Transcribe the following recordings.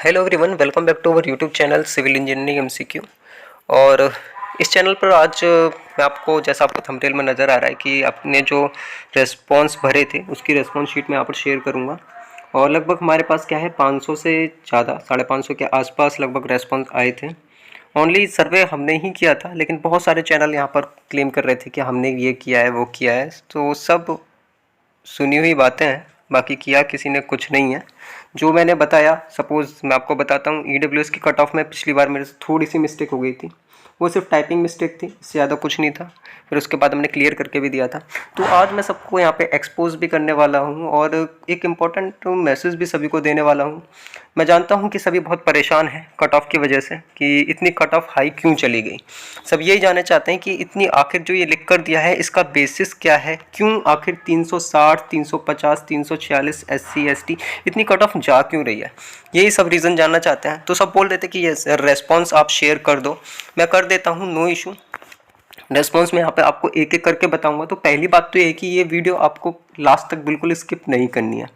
Hello everyone, welcome back to our YouTube channel civil engineering MCQ. और इस channel पर आज मैं आपको, जैसा आपको थंबनेल में नज़र आ रहा है, कि अपने जो रेस्पॉन्स भरे थे उसकी रेस्पॉन्स शीट मैं यहाँ पर शेयर करूँगा। और लगभग हमारे पास क्या है, 500 से ज़्यादा, 550 के आसपास लगभग रेस्पॉन्स आए थे। ओनली सर्वे हमने ही किया था, लेकिन बहुत सारे चैनल यहाँ पर क्लेम कर रहे थे कि हमने ये किया है, वो किया है। तो सब सुनी हुई बातें हैं, बाकी किया किसी ने कुछ नहीं है। जो मैंने बताया, सपोज़ मैं आपको बताता हूँ, ईडब्ल्यूएस की कट ऑफ में पिछली बार मेरे से थोड़ी सी मिस्टेक हो गई थी, वो सिर्फ टाइपिंग मिस्टेक थी, इससे ज़्यादा कुछ नहीं था। फिर उसके बाद हमने क्लियर करके भी दिया था। तो आज मैं सबको यहाँ पे एक्सपोज भी करने वाला हूँ और एक इम्पॉर्टेंट मैसेज भी सभी को देने वाला हूँ। मैं जानता हूँ कि सभी बहुत परेशान हैं कट ऑफ की वजह से, कि इतनी कट ऑफ हाई क्यों चली गई। सब यही जानना चाहते हैं कि इतनी आखिर जो ये लिख कर दिया है, इसका बेसिस क्या है, क्यों आखिर 360, 350, 346 SC ST इतनी कट ऑफ जा क्यों रही है। यही सब रीज़न जानना चाहते हैं। तो सब बोल रहे थे कि ये रेस्पॉन्स आप शेयर कर दो, मैं कर देता हूँ, नो इशू। रेस्पॉन्स में यहाँ पे आपको एक एक करके बताऊंगा। तो पहली बात तो ये कि ये वीडियो आपको लास्ट तक बिल्कुल स्किप नहीं करनी है।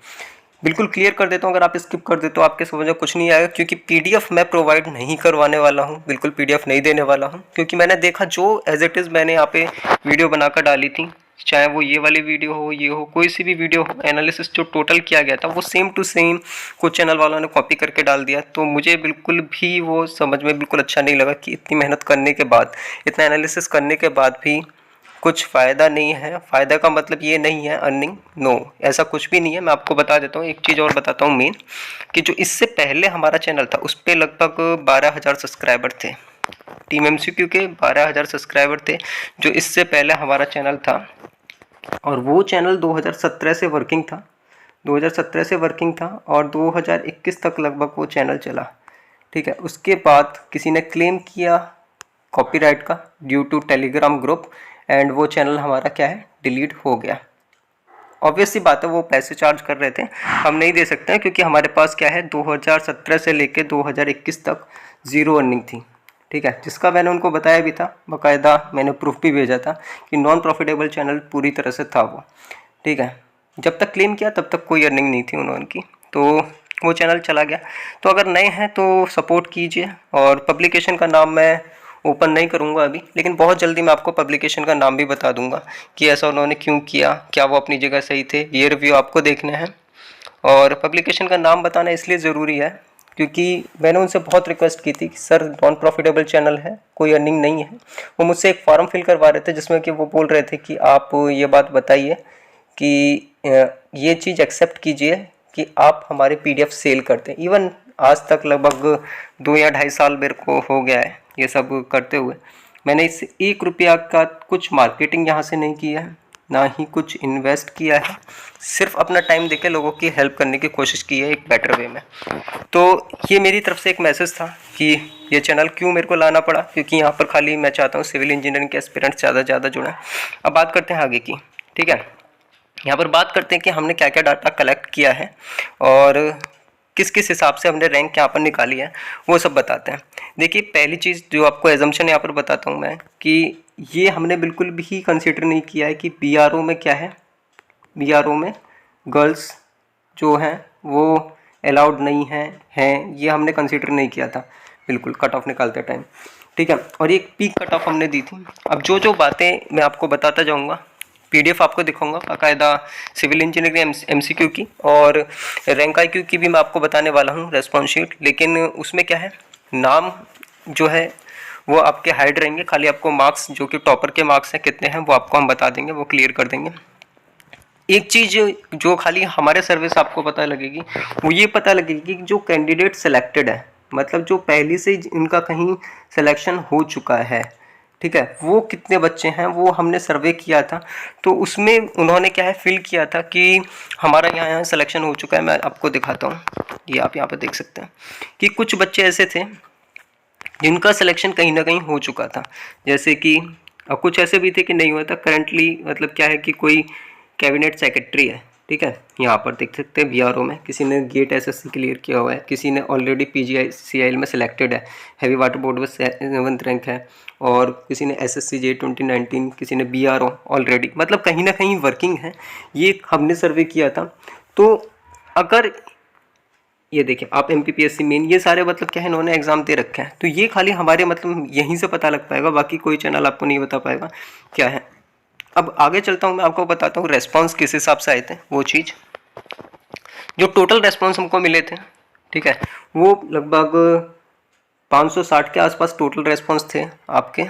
बिल्कुल क्लियर कर देता हूँ, अगर आप स्किप कर दे तो आपके समझ में कुछ नहीं आएगा, क्योंकि पीडीएफ मैं प्रोवाइड नहीं करवाने वाला हूँ, बिल्कुल पीडीएफ नहीं देने वाला हूँ। क्योंकि मैंने देखा जो एज इट इज़ मैंने यहाँ पे वीडियो बनाकर डाली थी, चाहे वो ये वाली वीडियो हो, ये हो, कोई सी भी वीडियो हो, एनालिसिस जो टोटल किया गया था वो सेम टू सेम कुछ चैनल वालों ने कॉपी करके डाल दिया। तो मुझे बिल्कुल भी वो समझ में बिल्कुल अच्छा नहीं लगा कि इतनी मेहनत करने के बाद, इतना एनालिसिस करने के बाद भी कुछ फ़ायदा नहीं है। फ़ायदा का मतलब ये नहीं है अर्निंग, नो, ऐसा कुछ भी नहीं है। मैं आपको बता देता हूँ, एक चीज़ और बताता हूँ मेन, कि जो इससे पहले हमारा चैनल था उस पर लगभग 12,000 सब्सक्राइबर थे। टीम एमसीक्यू के 12,000 सब्सक्राइबर थे जो इससे पहले हमारा चैनल था। और वो चैनल 2017 से वर्किंग था, 2017 से वर्किंग था और 2021 तक लगभग वो चैनल चला। ठीक है, उसके बाद किसी ने क्लेम किया कॉपीराइट का due to Telegram group, and वो चैनल हमारा क्या है, डिलीट हो गया। ऑब्वियस सी बात है, वो पैसे चार्ज कर रहे थे, हम नहीं दे सकते हैं, क्योंकि हमारे पास क्या है, 2017 से लेके 2021 तक ज़ीरो अर्निंग थी। ठीक है, जिसका मैंने उनको बताया भी था, बाकायदा मैंने प्रूफ भी भेजा था कि नॉन प्रॉफिटेबल चैनल पूरी तरह से था वो। ठीक है, जब तक क्लेम किया तब तक कोई अर्निंग नहीं थी उनकी, तो वो चैनल चला गया। तो अगर नए हैं तो सपोर्ट कीजिए। और पब्लिकेशन का नाम मैं ओपन नहीं करूंगा अभी, लेकिन बहुत जल्दी मैं आपको पब्लिकेशन का नाम भी बता दूंगा कि ऐसा उन्होंने क्यों किया, क्या वो अपनी जगह सही थे, ये रिव्यू आपको देखने हैं। और पब्लिकेशन का नाम बताना इसलिए ज़रूरी है क्योंकि मैंने उनसे बहुत रिक्वेस्ट की थी कि सर नॉन प्रॉफिटेबल चैनल है, कोई अर्निंग नहीं है। वो मुझसे एक फॉर्म फिल करवा रहे थे जिसमें कि वो बोल रहे थे कि आप ये बात बताइए कि ये चीज़ एक्सेप्ट कीजिए कि आप हमारे पीडीएफ सेल करते हैं। इवन आज तक लगभग 2 या 2.5 साल मेरे को हो गया है ये सब करते हुए, मैंने इस 1 रुपया का कुछ मार्केटिंग यहाँ से नहीं किया है, ना ही कुछ इन्वेस्ट किया है। सिर्फ अपना टाइम देके लोगों की हेल्प करने की कोशिश की है एक बेटर वे में। तो ये मेरी तरफ से एक मैसेज था कि ये चैनल क्यों मेरे को लाना पड़ा, क्योंकि यहाँ पर खाली मैं चाहता हूँ सिविल इंजीनियरिंग के एस्पिरेंट्स ज़्यादा से ज़्यादा जुड़ें। अब बात करते हैं आगे की। ठीक है, यहाँ पर बात करते हैं कि हमने क्या क्या डाटा कलेक्ट किया है और किस किस हिसाब से हमने रैंक यहाँ पर निकाली है, वो सब बताते हैं। देखिए, पहली चीज़ जो आपको एजम्पशन यहाँ पर बताता हूँ मैं, कि ये हमने बिल्कुल भी कंसिडर नहीं किया है कि बीआरओ में क्या है, बीआरओ में गर्ल्स जो हैं वो अलाउड नहीं हैं, ये हमने कंसिडर नहीं किया था बिल्कुल कट ऑफ निकालते टाइम। ठीक है, और एक पीक कट ऑफ हमने दी थी। अब जो जो बातें मैं आपको बताता जाऊँगा, पीडीएफ आपको दिखाऊंगा बाकायदा सिविल इंजीनियरिंग एमसीक्यू की, और रैंक आईक्यू की भी मैं आपको बताने वाला हूँ रेस्पॉन्स शीट। लेकिन उसमें क्या है, नाम जो है वो आपके हाइड रहेंगे, खाली आपको मार्क्स जो कि टॉपर के मार्क्स हैं कितने हैं वो आपको हम बता देंगे, वो क्लियर कर देंगे। एक चीज़ जो खाली हमारे सर्वे से आपको पता लगेगी, वो ये पता लगेगी कि जो कैंडिडेट सेलेक्टेड है, मतलब जो पहले से इनका कहीं सिलेक्शन हो चुका है, ठीक है, वो कितने बच्चे हैं, वो हमने सर्वे किया था। तो उसमें उन्होंने क्या है, फिल किया था कि हमारा यहाँ सिलेक्शन हो चुका है। मैं आपको दिखाता हूँ, ये आप यहाँ पर देख सकते हैं कि कुछ बच्चे ऐसे थे जिनका सिलेक्शन कहीं ना कहीं हो चुका था, जैसे कि कुछ ऐसे भी थे कि नहीं हुआ था। करंटली मतलब क्या है कि कोई कैबिनेट सेक्रेटरी है, ठीक है, यहाँ पर देख सकते हैं बीआरओ में किसी ने गेट एसएससी क्लियर किया हुआ है, किसी ने ऑलरेडी पीजीआईसीआईएल में सिलेक्टेड है, हैवी वाटर बोर्ड में 7th रैंक है, और किसी ने एसएससी जे 2019, किसी ने बीआरओ ऑलरेडी, मतलब कहीं ना कहीं वर्किंग है। ये हमने सर्वे किया था। तो अगर ये देखिए आप MPPSC मेन, ये सारे मतलब क्या है इन्होंने एग्जाम दे रखे हैं, तो ये खाली हमारे मतलब यहीं से पता लग पाएगा, बाकी कोई चैनल आपको नहीं बता पाएगा क्या है। अब आगे चलता हूँ, मैं आपको बताता हूँ रेस्पॉन्स किस हिसाब से आए थे। वो चीज़ जो टोटल रेस्पॉन्स हमको मिले थे, ठीक है, वो लगभग 560 के आसपास टोटल रेस्पॉन्स थे आपके,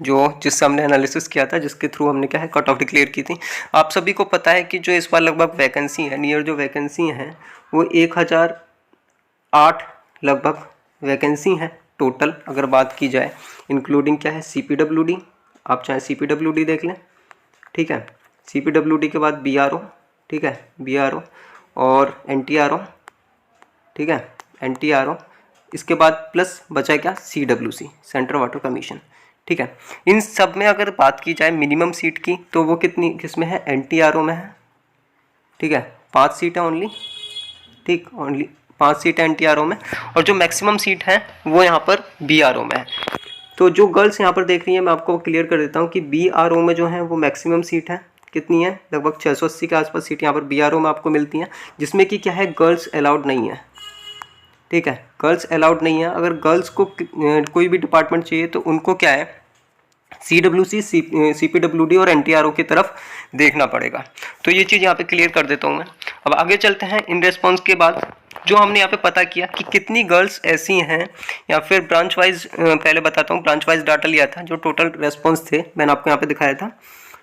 जो जिससे हमने एनालिसिस किया था, जिसके थ्रू हमने क्या है कट ऑफ डिक्लेयर की थी। आप सभी को पता है कि जो इस बार लगभग वैकेंसी है, नियर जो वैकेंसी हैं वो 1008 लगभग वैकेंसी हैं टोटल, अगर बात की जाए, इंक्लूडिंग क्या है CPWD, आप चाहे CPWD देख लें, ठीक है, CPWD के बाद BRO, ठीक है, BRO और NTRO, ठीक है, NTRO, इसके बाद प्लस बचा क्या CWC, सेंट्रल वाटर कमीशन, ठीक है। इन सब में अगर बात की जाए मिनिमम सीट की, तो वो कितनी किसमें है, NTRO में है, ठीक है, 5 सीटें ओनली, ठीक, ओनली 5 सीटें NTRO में, और जो मैक्सिमम सीट है वो यहाँ पर BRO में है। तो जो गर्ल्स यहाँ पर देख रही हैं, मैं आपको क्लियर कर देता हूँ कि BRO में जो है वो मैक्सिमम सीट है, कितनी है, लगभग 680 के आसपास सीट यहाँ पर BRO में आपको मिलती हैं, जिसमें कि क्या है गर्ल्स अलाउड नहीं है, ठीक है, गर्ल्स अलाउड नहीं है। अगर गर्ल्स को कोई भी डिपार्टमेंट चाहिए तो उनको क्या है CWC, CPWD और NTRO की तरफ देखना पड़ेगा। तो ये चीज़ यहाँ पे क्लियर कर देता हूँ मैं। अब आगे चलते हैं। इन रेस्पॉन्स के बाद जो हमने यहाँ पे पता किया कि कितनी गर्ल्स ऐसी हैं, या फिर ब्रांच वाइज पहले बताता हूँ, ब्रांच वाइज डाटा लिया था। जो टोटल रेस्पॉन्स थे मैंने आपको यहाँ पे दिखाया था,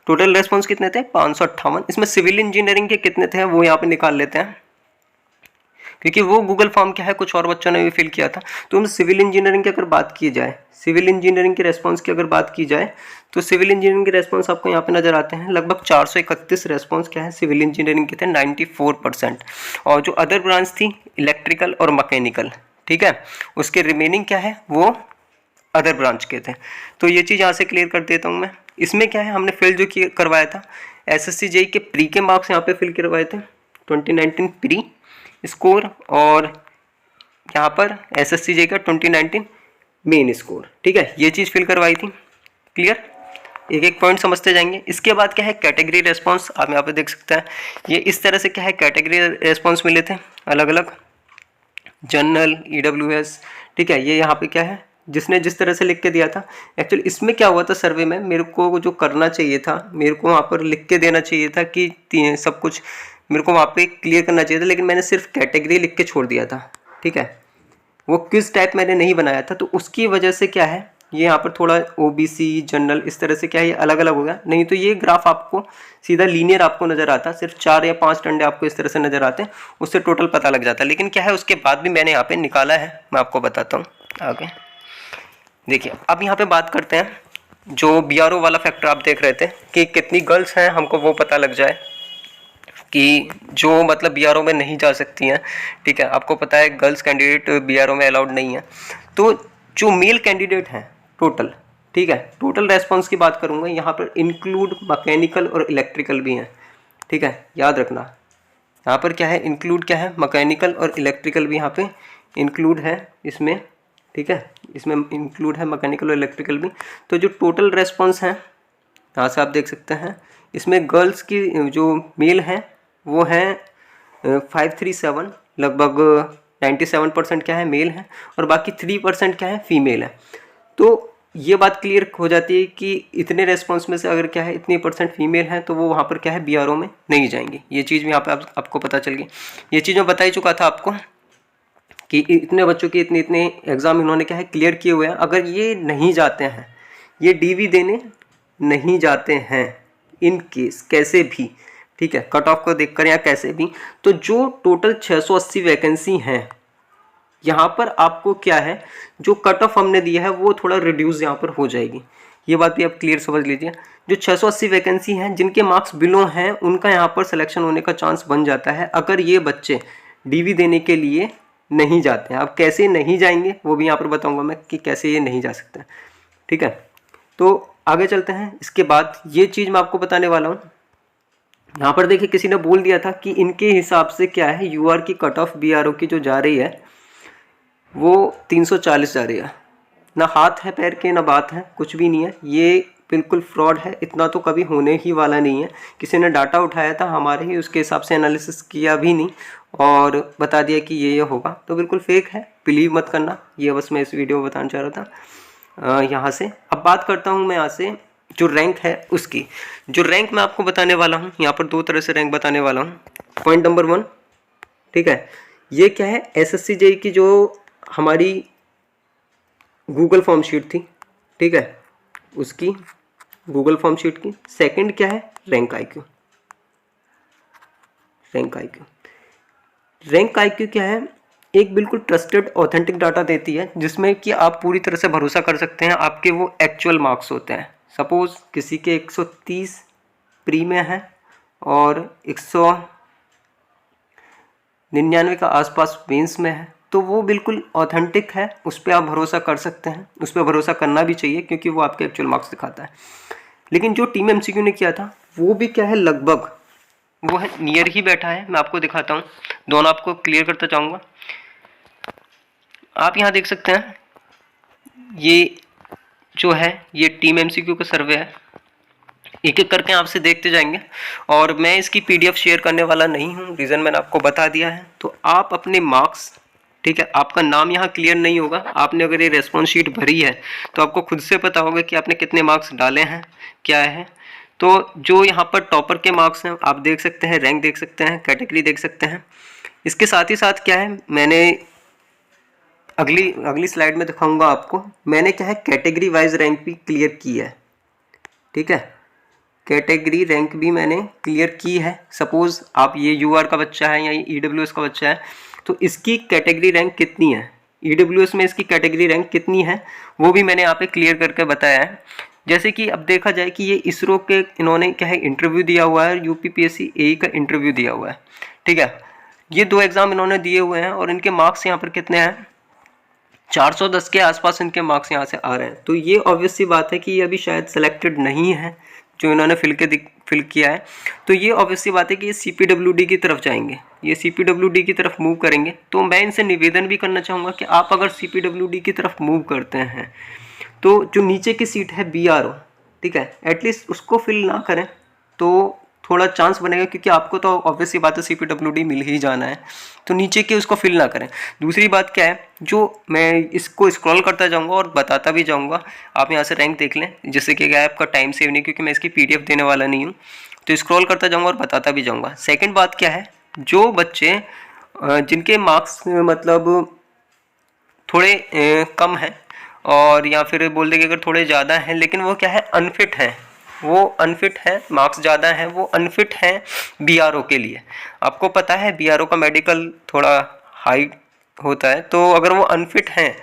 टोटल रेस्पॉन्स कितने थे 558। इसमें सिविल इंजीनियरिंग के कितने थे वो यहाँ पे निकाल लेते हैं, क्योंकि वो गूगल फॉर्म क्या है कुछ और बच्चों ने भी फिल किया था। तो हम सिविल इंजीनियरिंग की अगर बात की जाए, सिविल इंजीनियरिंग के रेस्पॉन्स की अगर बात की जाए, तो सिविल इंजीनियरिंग के रेस्पॉन्स आपको यहाँ पे नजर आते हैं। लगभग 431 रेस्पॉन्स क्या है सिविल इंजीनियरिंग के थे, 94%। और जो अदर ब्रांच थी इलेक्ट्रिकल और मैकेनिकल, ठीक है, उसके रिमेनिंग क्या है वो अदर ब्रांच के थे। तो ये चीज़ यहाँ से क्लियर कर देता हूँ मैं। इसमें क्या है हमने फिल जो करवाया था SSC JEE के प्री के मार्क्स यहाँ पे फिल करवाए थे, 2019 प्री स्कोर, और यहाँ पर SSC JEE का 2019 मेन स्कोर, ठीक है, ये चीज़ फिल करवाई थी। क्लियर, एक एक पॉइंट समझते जाएंगे। इसके बाद क्या है कैटेगरी रेस्पॉन्स, आप यहाँ पे देख सकते हैं। ये इस तरह से क्या है कैटेगरी रेस्पॉन्स मिले थे अलग अलग, जनरल, EWS, ठीक है। ये यहाँ पे क्या है जिसने जिस तरह से लिख के दिया था, एक्चुअली इसमें क्या हुआ था सर्वे में, मेरे को जो करना चाहिए था, मेरे को वहाँ पर लिख के देना चाहिए था कि सब कुछ मेरे को वहाँ पे क्लियर करना चाहिए था, लेकिन मैंने सिर्फ कैटेगरी लिख के छोड़ दिया था, ठीक है। वो क्विज टाइप मैंने नहीं बनाया था, तो उसकी वजह से क्या है ये यहाँ पर थोड़ा OBC जनरल इस तरह से क्या है ये अलग अलग हो गया। नहीं तो ये ग्राफ आपको सीधा लीनियर आपको नजर आता, सिर्फ 4 या 5 डंडे आपको इस तरह से नजर आते हैं, उससे टोटल पता लग जाता है। लेकिन क्या है उसके बाद भी मैंने यहाँ पे निकाला है, मैं आपको बताता हूँ आगे। देखिए अब यहाँ पे बात करते हैं, जो BRO वाला फैक्टर आप देख रहे थे कि कितनी गर्ल्स हैं, हमको वो पता लग जाए कि जो मतलब BRO में नहीं जा सकती हैं, ठीक है। आपको पता है गर्ल्स कैंडिडेट BRO में अलाउड नहीं है। तो जो मेल कैंडिडेट हैं टोटल, ठीक है, टोटल रेस्पॉन्स की बात करूँगा, यहाँ पर इंक्लूड मैकेनिकल और इलेक्ट्रिकल भी हैं, ठीक है, याद रखना। यहाँ पर क्या है इंक्लूड क्या है मैकेनिकल और इलेक्ट्रिकल भी यहाँ पे इंक्लूड है इसमें, ठीक है, इसमें इंक्लूड है मैकेनिकल और इलेक्ट्रिकल भी। तो जो टोटल रेस्पॉन्स हैं यहाँ से आप देख सकते हैं, इसमें गर्ल्स की जो मेल हैं वो हैं 537, लगभग 97% क्या है मेल है, और बाकी 3% क्या है फीमेल है। तो ये बात क्लियर हो जाती है कि इतने रेस्पॉन्स में से अगर क्या है इतनी % फीमेल है, तो वो वहाँ पर क्या है BRO में नहीं जाएंगे। ये चीज़ भी यहाँ पे आपको पता चल गई। ये चीज़ मैं बता ही चुका था आपको कि इतने बच्चों के इतने एग्ज़ाम इन्होंने क्या है क्लियर किए हुए हैं। अगर ये नहीं जाते हैं, ये DV देने नहीं जाते हैं इन केस कैसे भी, ठीक है, कट ऑफ को देखकर या कैसे भी, तो जो टोटल 680 वैकेंसी हैं यहाँ पर आपको क्या है जो कट ऑफ हमने दिया है वो थोड़ा रिड्यूस यहाँ पर हो जाएगी। ये बात भी आप क्लियर समझ लीजिए। जो 680 वैकेंसी हैं जिनके मार्क्स बिलो हैं उनका यहाँ पर सिलेक्शन होने का चांस बन जाता है, अगर ये बच्चे DV देने के लिए नहीं जाते हैं। अब कैसे नहीं जाएंगे वो भी यहाँ पर बताऊँगा मैं कि कैसे ये नहीं जा सकते, ठीक है। तो आगे चलते हैं। इसके बाद ये चीज़ मैं आपको बताने वाला हूँ। यहाँ पर देखिए किसी ने बोल दिया था कि इनके हिसाब से क्या है UR की कट ऑफ BRO की जो जा रही है वो 340 जा रही है। ना हाथ है पैर के ना बात है, कुछ भी नहीं है, ये बिल्कुल फ्रॉड है। इतना तो कभी होने ही वाला नहीं है। किसी ने डाटा उठाया था हमारे ही, उसके हिसाब से एनालिसिस किया भी नहीं और बता दिया कि ये होगा, तो बिल्कुल फेक है, बिलीव मत करना। ये बस मैं इस वीडियो में बताना चाह रहा था। यहाँ से अब बात करता हूँ मैं यहाँ से जो रैंक है उसकी। जो रैंक मैं आपको बताने वाला हूँ, यहाँ पर 2 तरह से रैंक बताने वाला हूँ। पॉइंट नंबर 1, ठीक है, ये क्या है, एसएससी जेई की जो हमारी गूगल फॉर्म शीट थी, ठीक है, उसकी गूगल फॉर्म शीट की। सेकंड क्या है, रैंक आईक्यू। रैंक आईक्यू क्या है, एक बिल्कुल ट्रस्टेड ऑथेंटिक डाटा देती है जिसमें कि आप पूरी तरह से भरोसा कर सकते हैं, आपके वो एक्चुअल मार्क्स होते हैं। सपोज किसी के 130 प्री में है और 199 का आसपास मेंस में है, तो वो बिल्कुल ऑथेंटिक है, उस पर आप भरोसा कर सकते हैं, उस पर भरोसा करना भी चाहिए क्योंकि वो आपके एक्चुअल मार्क्स दिखाता है। लेकिन जो टीम एमसीक्यू ने किया था वो भी क्या है, लगभग वो है नियर ही बैठा है। मैं आपको दिखाता हूँ, दोनों आपको क्लियर करता जाऊँगा। आप यहाँ देख सकते हैं, ये जो है ये टीम एमसीक्यू का सर्वे है। एक एक करके आपसे देखते जाएंगे और मैं इसकी पीडीएफ शेयर करने वाला नहीं हूँ, रीज़न मैंने आपको बता दिया है। तो आप अपने मार्क्स, ठीक है, आपका नाम यहाँ क्लियर नहीं होगा। आपने अगर ये रेस्पॉन्स शीट भरी है तो आपको खुद से पता होगा कि आपने कितने मार्क्स डाले हैं, क्या है। तो जो यहाँ पर टॉपर के मार्क्स हैं आप देख सकते हैं, रैंक देख सकते हैं, कैटेगरी देख सकते हैं। इसके साथ ही साथ क्या है, मैंने अगली स्लाइड में दिखाऊंगा आपको, मैंने क्या है कैटेगरी वाइज रैंक भी क्लियर की है, ठीक है, कैटेगरी रैंक भी मैंने क्लियर की है। सपोज आप ये यूआर का बच्चा है या ये ईडब्ल्यूएस का बच्चा है, तो इसकी कैटेगरी रैंक कितनी है, ईडब्ल्यूएस में इसकी कैटेगरी रैंक कितनी है, वो भी मैंने यहाँ पे क्लियर करके बताया है। जैसे कि अब देखा जाए कि ये इसरो के इन्होंने क्या है इंटरव्यू दिया हुआ है, यूपीपीएससी एई का इंटरव्यू दिया हुआ है, ठीक है। ये 2 एग्जाम इन्होंने दिए हुए हैं और इनके मार्क्स यहाँ पर कितने हैं, 410 के आसपास इनके मार्क्स यहाँ से आ रहे हैं। तो ये ऑब्वियस सी बात है कि ये अभी शायद सिलेक्टेड नहीं है जो इन्होंने फिल किया है। तो ये ऑब्वियस सी बात है कि ये सीपीडब्ल्यूडी की तरफ जाएंगे, ये सीपीडब्ल्यूडी की तरफ मूव करेंगे। तो मैं इनसे निवेदन भी करना चाहूँगा कि आप अगर सीपीडब्ल्यूडी की तरफ मूव करते हैं तो जो नीचे की सीट है बीआरओ, ठीक है, एटलीस्ट उसको फिल ना करें तो थोड़ा चांस बनेगा, क्योंकि आपको तो ऑब्वियस सी बात है सीपीडब्ल्यूडी मिल ही जाना है, तो नीचे के उसको फिल ना करें। दूसरी बात क्या है, जो मैं इसको स्क्रॉल करता जाऊंगा और बताता भी जाऊंगा, आप यहाँ से रैंक देख लें, जिससे कि क्या आपका टाइम सेव नहीं, क्योंकि मैं इसकी पीडीएफ देने वाला नहीं हूँ, तो स्क्रॉल करता जाऊँगा और बताता भी जाऊँगा। सेकेंड बात क्या है, जो बच्चे जिनके मार्क्स मतलब थोड़े कम हैं और या फिर बोल देंगे अगर थोड़े ज़्यादा हैं, लेकिन वो क्या है अनफिट हैं, वो अनफिट है, मार्क्स ज़्यादा हैं, वो अनफिट हैं बीआरओ के लिए। आपको पता है बीआरओ का मेडिकल थोड़ा हाई होता है, तो अगर वो अनफिट हैं,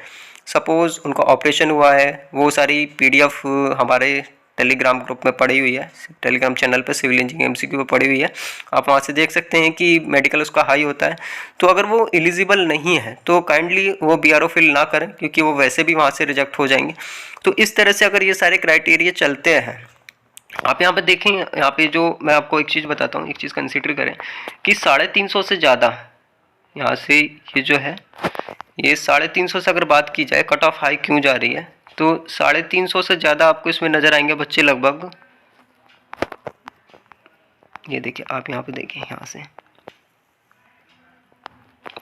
सपोज़ उनका ऑपरेशन हुआ है, वो सारी पीडीएफ हमारे टेलीग्राम ग्रुप में पड़ी हुई है, टेलीग्राम चैनल पर सिविल इंजीनियरिंग एमसीक्यू पर पड़ी हुई है, आप वहाँ से देख सकते हैं कि मेडिकल उसका हाई होता है। तो अगर वो एलिजिबल नहीं है तो काइंडली वो बीआरओ फिल ना करें, क्योंकि वो वैसे भी वहाँ से रिजेक्ट हो जाएंगे। तो इस तरह से अगर ये सारे क्राइटेरिया चलते हैं, आप यहाँ पे देखें, यहाँ पे जो मैं आपको एक चीज़ बताता हूँ, एक चीज़ कंसिडर करें कि 350 से ज़्यादा यहाँ से ये जो है, ये 350 से अगर बात की जाए, कट ऑफ हाई क्यों जा रही है, तो 350 से ज़्यादा आपको इसमें नज़र आएंगे बच्चे लगभग, ये देखिए आप यहाँ पे देखिए, यहाँ से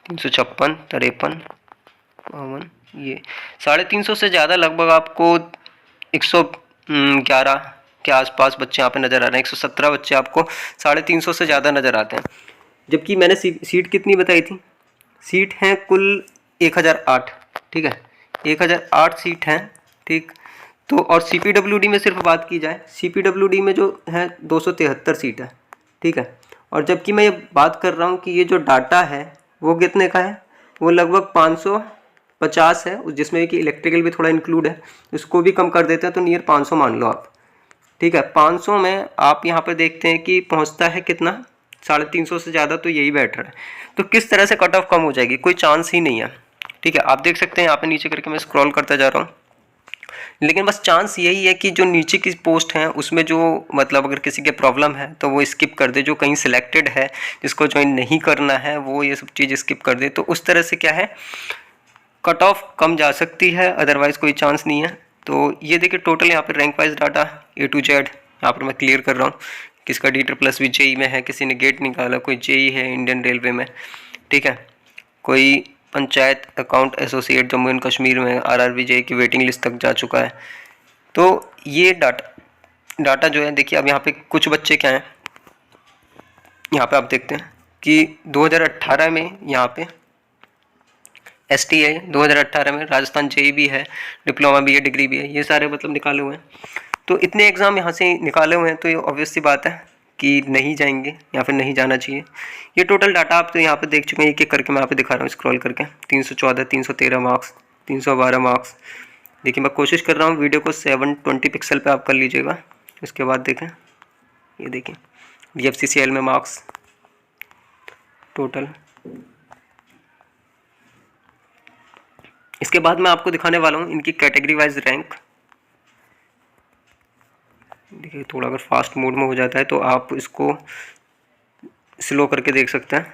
356, 53, 52, ये 350 से ज़्यादा लगभग आपको 111 के आसपास बच्चे यहाँ पे नज़र आ रहे हैं। 117 बच्चे आपको 350 से ज़्यादा नज़र आते हैं। जबकि मैंने सीट कितनी बताई थी, सीट हैं कुल 1008, ठीक है, 1008 सीट हैं, ठीक। तो और सीपीडब्ल्यूडी में सिर्फ बात की जाए, सीपीडब्ल्यूडी में जो है 273 सीट है, ठीक है। और जबकि मैं ये बात कर रहा हूँ कि ये जो डाटा है वो कितने का है, वो लगभग 550 है, जिसमें कि इलेक्ट्रिकल भी थोड़ा इंक्लूड है, इसको भी कम कर देते हैं तो नियर 500 मान लो आप, ठीक है। 500 में आप यहाँ पर देखते हैं कि पहुँचता है कितना, 350 से ज़्यादा, तो यही बैठ रहा है। तो किस तरह से कट ऑफ कम हो जाएगी, कोई चांस ही नहीं है, ठीक है। आप देख सकते हैं यहाँ पे नीचे करके मैं स्क्रॉल करता जा रहा हूँ, लेकिन बस चांस यही है कि जो नीचे की पोस्ट हैं उसमें जो मतलब अगर किसी के प्रॉब्लम है तो वो स्किप कर दे, जो कहीं सिलेक्टेड है जिसको ज्वाइन नहीं करना है वो ये सब चीज़ स्किप कर दे। तो उस तरह से क्या है कट ऑफ कम जा सकती है, अदरवाइज़ कोई चांस नहीं है। तो ये देखिए टोटल यहाँ पर rank wise data A to Z यहाँ पर मैं क्लियर कर रहा हूँ। किसका D++ भी जेई में है, किसी ने गेट निकाला, कोई जेई है इंडियन रेलवे में, ठीक है। कोई panchayat account associate Jammu and Kashmir में RRBJ की वेटिंग लिस्ट तक जा चुका है। तो ये डाटा जो है देखिए, अब यहाँ पे कुछ बच्चे क्या हैं, यहाँ पे आप देखते हैं कि 2018 में यहाँ पे STA 2018 में, राजस्थान JEE भी है, डिप्लोमा भी है, डिग्री भी है, ये सारे मतलब निकाले हुए हैं। तो इतने एग्ज़ाम यहाँ से निकाले हुए हैं, तो ये ऑब्वियस सी बात है कि नहीं जाएंगे या फिर नहीं जाना चाहिए। ये टोटल डाटा आप तो यहाँ पे देख चुके हैं, एक एक करके मैं यहाँ पे दिखा रहा हूँ स्क्रॉल करके। 314, 313 मार्क्स, 312 मार्क्स। देखिए मैं कोशिश कर रहा हूँ वीडियो को 720 पिक्सल पे आप कर लीजिएगा। इसके बाद देखें, ये देखें DFCCL में मार्क्स टोटल। इसके बाद मैं आपको दिखाने वाला हूँ इनकी कैटेगरी वाइज रैंक। देखिए थोड़ा अगर फास्ट मोड में हो जाता है तो आप इसको स्लो करके देख सकते हैं।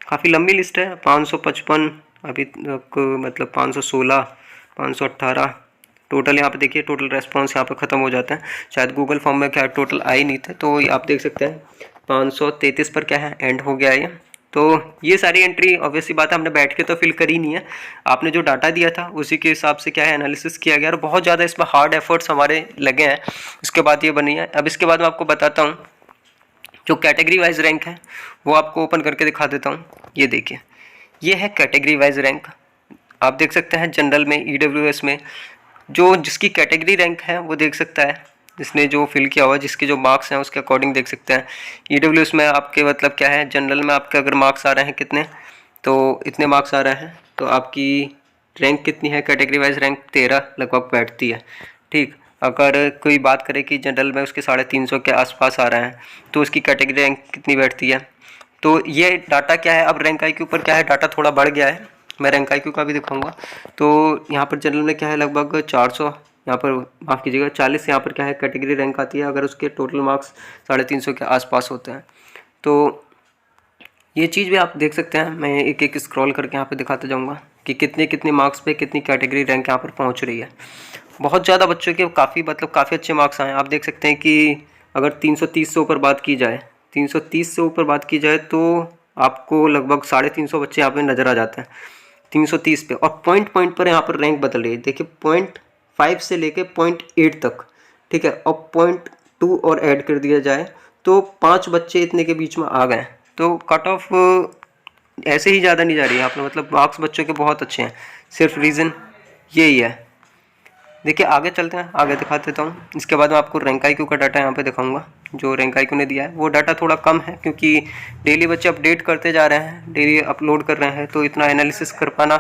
काफ़ी लंबी लिस्ट है, 555 अभी तक, मतलब 516, 518 टोटल। यहाँ पे देखिए टोटल रेस्पॉन्स यहाँ पे ख़त्म हो जाता है। शायद गूगल फॉर्म में क्या टोटल आ ही नहीं थे, तो आप देख सकते हैं 533 पर क्या है, एंड हो गया ये। तो ये सारी एंट्री ऑब्वियस सी बात है, हमने बैठ के तो फिल करी नहीं है, आपने जो डाटा दिया था उसी के हिसाब से क्या है एनालिसिस किया गया, और बहुत ज़्यादा इसमें हार्ड एफर्ट्स हमारे लगे हैं, इसके बाद ये बनी है। अब इसके बाद मैं आपको बताता हूँ जो कैटेगरी वाइज रैंक है वो आपको ओपन करके दिखा देता हूँ। ये देखिए, ये है कैटेगरी वाइज रैंक। आप देख सकते हैं जनरल में, EWS में जो जिसकी कैटेगरी रैंक है वो देख सकता है, जिसने जो फिल किया हुआ, जिसके जो मार्क्स हैं उसके अकॉर्डिंग देख सकते हैं। EWS में आपके मतलब क्या है, जनरल में आपके अगर मार्क्स आ रहे हैं कितने, तो इतने मार्क्स आ रहे हैं, तो आपकी रैंक कितनी है, कैटेगरी वाइज रैंक 13 लगभग बैठती है। ठीक, अगर कोई बात करे कि जनरल में उसके 350 के आसपास आ रहा है, तो उसकी कैटेगरी रैंक कितनी बैठती है। तो ये डाटा क्या है, अब रैंक IQ पर क्या है, डाटा थोड़ा बढ़ गया है, मैं रैंक IQ का भी दिखाऊंगा। तो यहाँ पर जनरल में क्या है, लगभग 400, यहाँ पर माफ़ कीजिएगा 40 यहाँ पर क्या है कैटेगरी रैंक आती है, अगर उसके टोटल मार्क्स 350 के आसपास होते हैं। तो ये चीज़ भी आप देख सकते हैं, मैं एक एक स्क्रॉल करके यहाँ पे दिखाते जाऊँगा कि कितने कितने मार्क्स पे कितनी कैटेगरी रैंक यहाँ पर पहुँच रही है। बहुत ज़्यादा बच्चों के काफ़ी काफ़ी अच्छे मार्क्स आए। आप देख सकते हैं कि अगर 330 से ऊपर बात की जाए, 330 से ऊपर बात की जाए तो आपको लगभग 350 बच्चे यहाँ पे नज़र आ जाते हैं 330 पे, और पॉइंट पॉइंट पर यहाँ पर रैंक बदल रही है। देखिए 0.5 से लेके 0.8 तक, ठीक है, और 0.2 और ऐड कर दिया जाए तो 5 बच्चे इतने के बीच में आ गए। तो कट ऑफ ऐसे ही ज़्यादा नहीं जा रही है यहाँ पर, मतलब मार्क्स बच्चों के बहुत अच्छे हैं, सिर्फ रीज़न यही है। देखिए आगे चलते हैं, आगे दिखा देता हूँ। इसके बाद मैं आपको रैंक IQ का डाटा यहाँ पे दिखाऊंगा। जो रैंक IQ ने दिया है वो डाटा थोड़ा कम है, क्योंकि डेली बच्चे अपडेट करते जा रहे हैं, डेली अपलोड कर रहे हैं, तो इतना एनालिसिस कर पाना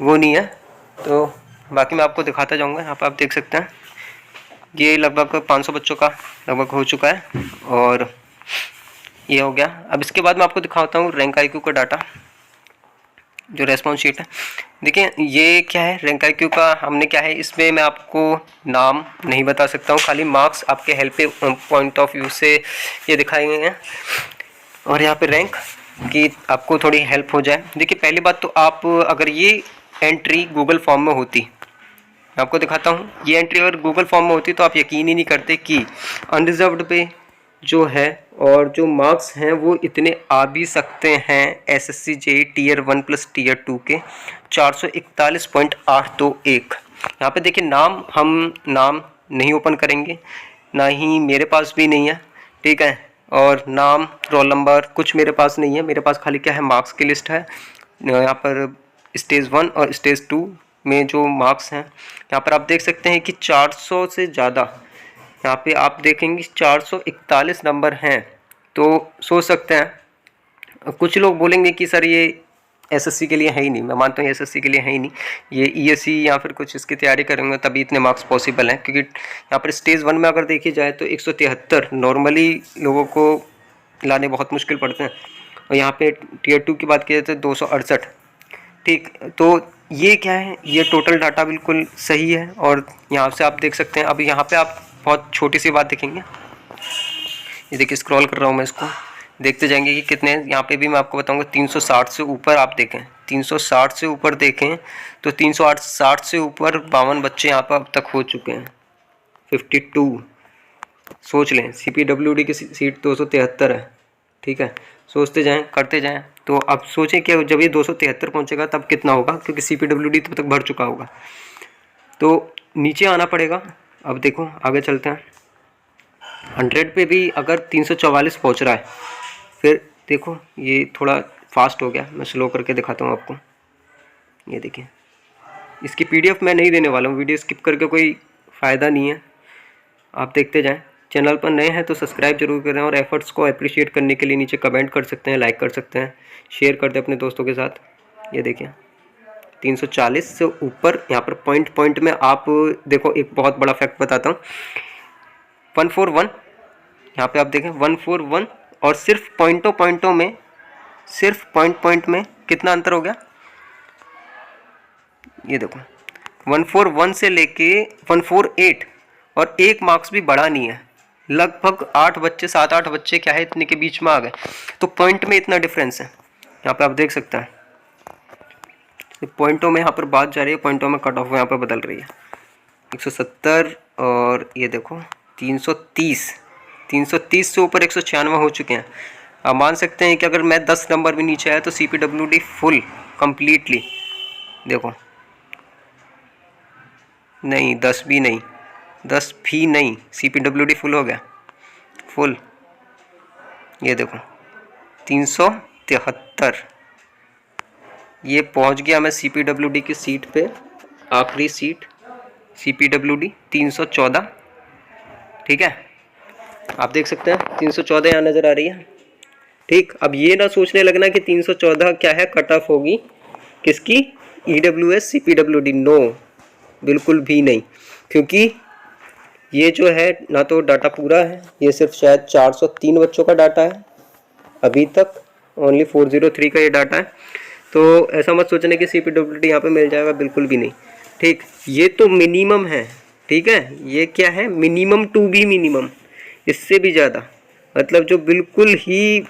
वो नहीं है। तो बाकी मैं आपको दिखाता जाऊँगा। यहाँ पर आप देख सकते हैं ये लगभग 500 बच्चों का लगभग हो चुका है, और ये हो गया। अब इसके बाद मैं आपको दिखाता हूँ रैंक IQ का डाटा, जो रेस्पॉन्स शीट है। देखिए ये क्या है रैंक IQ का, हमने क्या है इसमें मैं आपको नाम नहीं बता सकता हूँ, खाली मार्क्स आपके हेल्प पॉइंट ऑफ व्यू से ये दिखाए गए हैं, और यहाँ पे रैंक की आपको थोड़ी हेल्प हो जाए। देखिए पहली बात तो आप अगर ये एंट्री गूगल फॉर्म में होती, मैं आपको दिखाता हूँ, ये एंट्री अगर गूगल फॉर्म में होती तो आप यकीन ही नहीं करते कि अनरिजर्व्ड पे जो है और जो मार्क्स हैं वो इतने आ भी सकते हैं SSC JEE Tier 1 plus Tier 2 के 441.821। यहाँ पे देखिए हम नाम नहीं ओपन करेंगे, ना ही मेरे पास भी नहीं है, ठीक है, और नाम रोल नंबर कुछ मेरे पास नहीं है, मेरे पास खाली क्या है मार्क्स की लिस्ट है। यहाँ पर स्टेज 1 और स्टेज 2 में जो मार्क्स हैं यहाँ पर आप देख सकते हैं कि 400 से ज़्यादा, यहाँ पे आप देखेंगे 441 नंबर हैं। तो सोच सकते हैं, कुछ लोग बोलेंगे कि सर ये SSC के लिए है ही नहीं, मैं मानता हूँ SSC के लिए है ही नहीं, ये ESC या फिर कुछ इसकी तैयारी करेंगे तभी इतने मार्क्स पॉसिबल हैं, क्योंककि यहाँ पर स्टेज 1 में अगर देखी जाए तो 173 नॉर्मली लोगों को लाने बहुत मुश्किल पड़ते हैं, और यहाँ पे Tier 2 की बात की जाए तो 268। ठीक, तो ये क्या है, ये टोटल डाटा बिल्कुल सही है, और यहाँ से आप देख सकते हैं। अब यहाँ पे आप बहुत छोटी सी बात देखेंगे, ये देखिए स्क्रॉल कर रहा हूँ मैं, इसको देखते जाएंगे कि कितने, यहाँ पे भी मैं आपको बताऊंगा 360 से ऊपर आप देखें, 360 से ऊपर देखें तो 360 से ऊपर 52 बच्चे यहाँ पर अब तक हो चुके हैं, 52। सोच लें CPWD की सीट 273 है, ठीक है, सोचते जाएं, करते जाएं। तो अब सोचें कि जब ये 273 पहुंचेगा तब कितना होगा, क्योंकि CPWD तब तक भर चुका होगा। तो नीचे आना पड़ेगा। अब देखो आगे चलते हैं। 100 पे भी अगर 344 पहुंच रहा है, फिर देखो ये थोड़ा फास्ट हो गया, मैं स्लो करके दिखाता हूँ आपको। ये देखिए, इसकी PDF मैं नहीं देने वाला हूँ, वीडियो स्किप करके कोई फ़ायदा नहीं है, आप देखते जाएं। चैनल पर नए हैं तो सब्सक्राइब जरूर करें, और एफर्ट्स को अप्रिशिएट करने के लिए नीचे कमेंट कर सकते हैं, लाइक कर सकते हैं, शेयर कर दें अपने दोस्तों के साथ। ये देखिए 340 से ऊपर यहाँ पर पॉइंट में आप देखो, एक बहुत बड़ा फैक्ट बताता हूँ। 141 यहाँ पे आप देखें 141, और सिर्फ पॉइंटों में, सिर्फ पॉइंट में कितना अंतर हो गया, ये देखो 141 से लेके 148, और एक मार्क्स भी बढ़ा नहीं है। लगभग 8 बच्चे, 7-8 बच्चे क्या है इतने के बीच में आ गए, तो पॉइंट में इतना डिफरेंस है। यहाँ पे आप देख सकते हैं पॉइंटों में, यहाँ पर बात जा रही है, पॉइंटों में कट ऑफ यहाँ पर बदल रही है। 170, और ये देखो 330 से ऊपर 196 हो चुके हैं। आप मान सकते हैं कि अगर मैं 10 नंबर भी नीचे आया तो CPWD फुल कंप्लीटली, देखो नहीं 10 भी नहीं, CPWD फुल हो गया, फुल। ये देखो 373, ये पहुंच गया मैं CPWD की सीट पे, आखिरी सीट CPWD 314, ठीक है। आप देख सकते हैं 314 यहाँ नज़र आ रही है, ठीक। अब ये ना सोचने लगना कि 314 क्या है, कट ऑफ होगी किसकी, EWS CPWD, नो, बिल्कुल भी नहीं, क्योंकि ये जो है ना तो डाटा पूरा है, ये सिर्फ शायद 403 बच्चों का डाटा है अभी तक, ओनली 403 का ये डाटा है। तो ऐसा मत सोचने कि CPWD यहाँ पे मिल जाएगा, बिल्कुल भी नहीं, ठीक। ये तो मिनिमम है, ठीक है, ये क्या है, मिनिमम टू बी मिनिमम, इससे भी ज़्यादा, मतलब जो बिल्कुल ही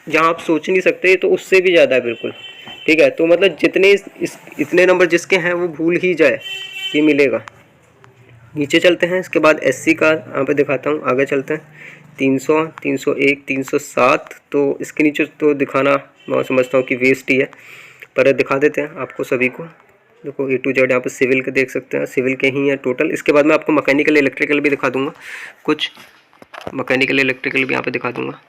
जहाँ आप सोच नहीं सकते, तो उससे भी ज़्यादा है बिल्कुल, ठीक है। तो मतलब जितने इतने नंबर जिसके हैं वो भूल ही जाए कि मिलेगा। नीचे चलते हैं, इसके बाद SC का यहाँ पे दिखाता हूँ, आगे चलते हैं। 300, 301, 307, तो इसके नीचे तो दिखाना मैं समझता हूँ कि वेस्ट ही है, पर दिखा देते हैं आपको सभी को। देखो A to Z यहाँ पे सिविल के देख सकते हैं, सिविल के ही हैं टोटल। इसके बाद मैं आपको मैकेनिकल इलेक्ट्रिकल भी दिखा दूँगा, कुछ मैकेनिकल इलेक्ट्रिकल भी यहाँ पे दिखा दूँगा।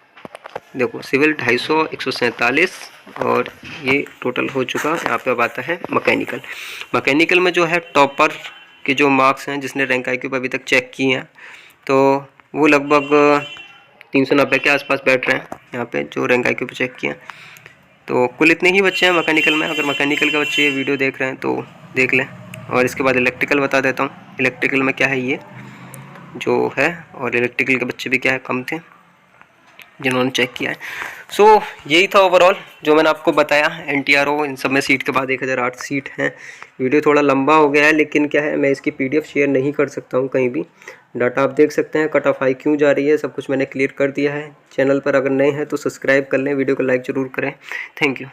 देखो सिविल 250, 147, और ये टोटल हो चुका। यहाँ पे अब आता है मैकेनिकल में जो है टॉपर के जो मार्क्स हैं, जिसने रैंक IQ अभी तक चेक किए हैं, तो वो लगभग 390 के आसपास बैठ रहे हैं यहाँ पे, जो रैंक IQ पे चेक किए हैं। तो कुल इतने ही बच्चे हैं मैकेनिकल में। अगर मैकेनिकल के बच्चे वीडियो देख रहे हैं तो देख लें। और इसके बाद इलेक्ट्रिकल बता देता हूँ, इलेक्ट्रिकल में क्या है ये जो है, और इलेक्ट्रिकल के बच्चे भी क्या है कम थे जिन्होंने चेक किया है। सो यही था ओवरऑल जो मैंने आपको बताया। NTRO इन सब में सीट के बाद 1008 सीट हैं। वीडियो थोड़ा लंबा हो गया है, लेकिन क्या है, मैं इसकी PDF शेयर नहीं कर सकता हूँ कहीं भी। डाटा आप देख सकते हैं, कट ऑफ हाई क्यों जा रही है, सब कुछ मैंने क्लियर कर दिया है। चैनल पर अगर नए हैं तो सब्सक्राइब कर लें, वीडियो को लाइक ज़रूर करें। Thank you.